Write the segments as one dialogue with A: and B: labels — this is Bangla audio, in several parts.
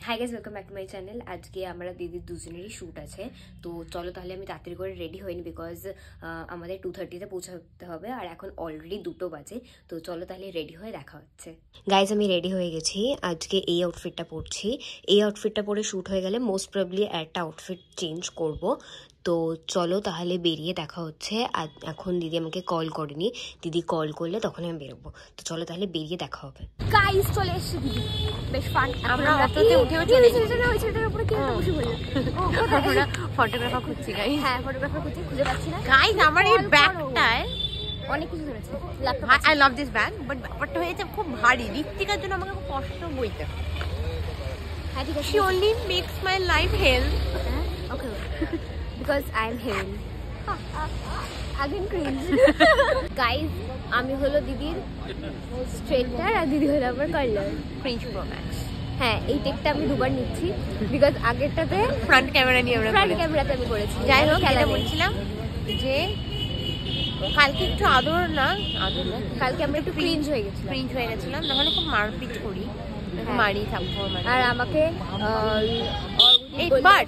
A: Hi guys, welcome back to my channel. আজকে আমরা দিদির দুজনেরই শ্যুট আছে, তো চলো তাহলে আমি তাড়াতাড়ি করে রেডি হইনি, বিকজ আমাদের 2:30-তে পৌঁছাতে হবে আর এখন অলরেডি 2 বাজে। তো চলো তাহলে রেডি হয়ে দেখা হচ্ছে। গাইস, আমি রেডি হয়ে গেছি। আজকে এই আউটফিটটা পরছি। এই আউটফিটটা পরে শ্যুট হয়ে গেলে মোস্ট প্রবলি একটা আউটফিট চেঞ্জ করব। তো চলো তাহলে বেরিয়ে দেখা হচ্ছে। এখন দিদি আমাকে কল করেনি, দিদি কল করলে তখন আমি বেরোবো। তো চলো তাহলে বেরিয়ে দেখা হবে। গাইস চলে এসেছি দিদি, বেশ ফান। আমরা অটোতে উঠেও চলে এসেছি। ওই ছেলেটার উপরে কি একটা বসে বলল, আমরা ফটোগ্রাফার খুঁজছি। গাইস হ্যাঁ, ফটোগ্রাফার খুঁজছি, খুঁজে পাচ্ছি না। গাইস আমার এই ব্যাগটায় অনেক কিছু ধরেছে। I love this bag, but ব্যাপারটা হয়েছে খুব ভারী। ঋত্বিকার জন্য আমাকে খুব কষ্ট বইতে। হ্যাঁ ঠিক আছে, she only makes my life hell. Okay. Because I am hell. Again cringe. Guys, আমি হলো দিদির স্ট্রেটনার আর দিদি হলো আমার কার্লার। Cringe pro max. হ্যাঁ, এই টেকটা আমি দুবার নিচ্ছি, বিকজ আগেরটাতে ফ্রন্ট ক্যামেরা নিয়ে আমরা ফ্রন্ট ক্যামেরাতে আমি করেছি। যাই হোক, এটা বলছিলাম যে কালকে একটু আদর না, কালকে আমরা একটু ক্রিঞ্জ হয়ে গেছিলাম। নাহলে খুব মারপিট করি, মারি থাপ্পড় মারি। আর আমাকে বাট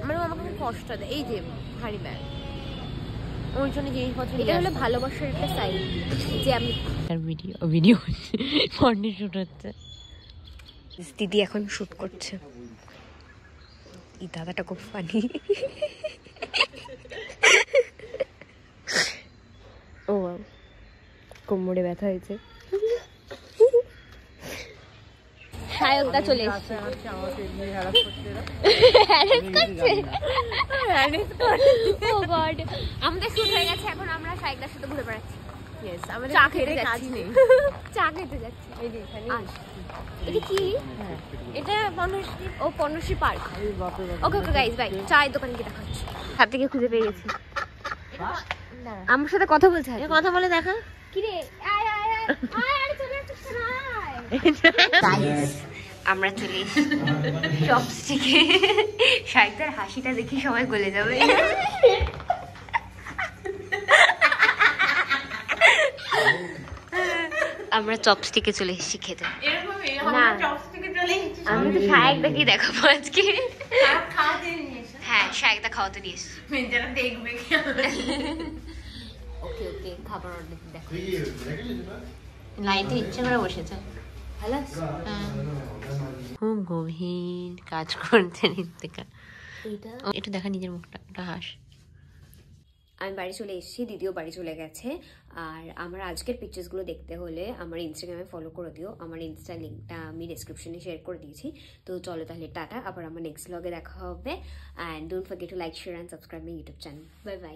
A: মানে আমাকে খুব কষ্ট দেয় এই যে ভারী ব্যাগ। ওই জন্য জিনিসপত্র, এটা হলো ভালোবাসার একটা সাইড যে আমি ভিডিও কর্নার শুট হচ্ছে। দিদি এখন শুট করছে। এই দাদাটা খুব ফানি। ও কোমরে ব্যথা হয়েছে। সায়কদা চলে এসেছে। আমাদের শুট হয়ে গেছে, এখন আমরা সায়কদার সাথে ঘুরে বেড়াচ্ছি। চা খেতে যাচ্ছি। এটা কি? এটা Panashree park. Okay okay guys, bye. চায়ের দোকানে গিয়ে দেখা হচ্ছে। হাত থেকে খুঁজে পেয়ে গেছি। আমার সাথে কথা বলছে, কথা বলে দেখা। কিরে আমরা চলে এসেছি চপস্টিকে। শাইকদার হাসিটা দেখি সবাই গলে যাবে। আমরা চপস্টিকে চলে এসেছি খেতে। না, আমি তো শাইকদাকেই দেখাবো আজকে। হ্যাঁ, শাইকদা খাওয়াতে দিয়েছে। দেখবে ওকে ওকে, খাবার অর্ডার দেখো। লাইতে ইচ্ছে করে বসেছে। খুব গভীর কাজ করছে ঋত্বিকা। এটা দেখা নিজের মুখটা, ওটা হাস। আমি বাড়ি চলে এসেছি, দিদিও বাড়ি চলে গেছে। আর আমার আজকের পিকচার্সগুলো দেখতে হলে আমার ইনস্টাগ্রামে ফলো করে দিও। আমার ইনস্টা লিঙ্কটা আমি ডেসক্রিপশনে শেয়ার করে দিয়েছি। তো চলো তাহলে টাটা, আবার আমার নেক্সট ব্লগে দেখা হবে। And don't forget to like, share and subscribe my YouTube channel. Bye bye.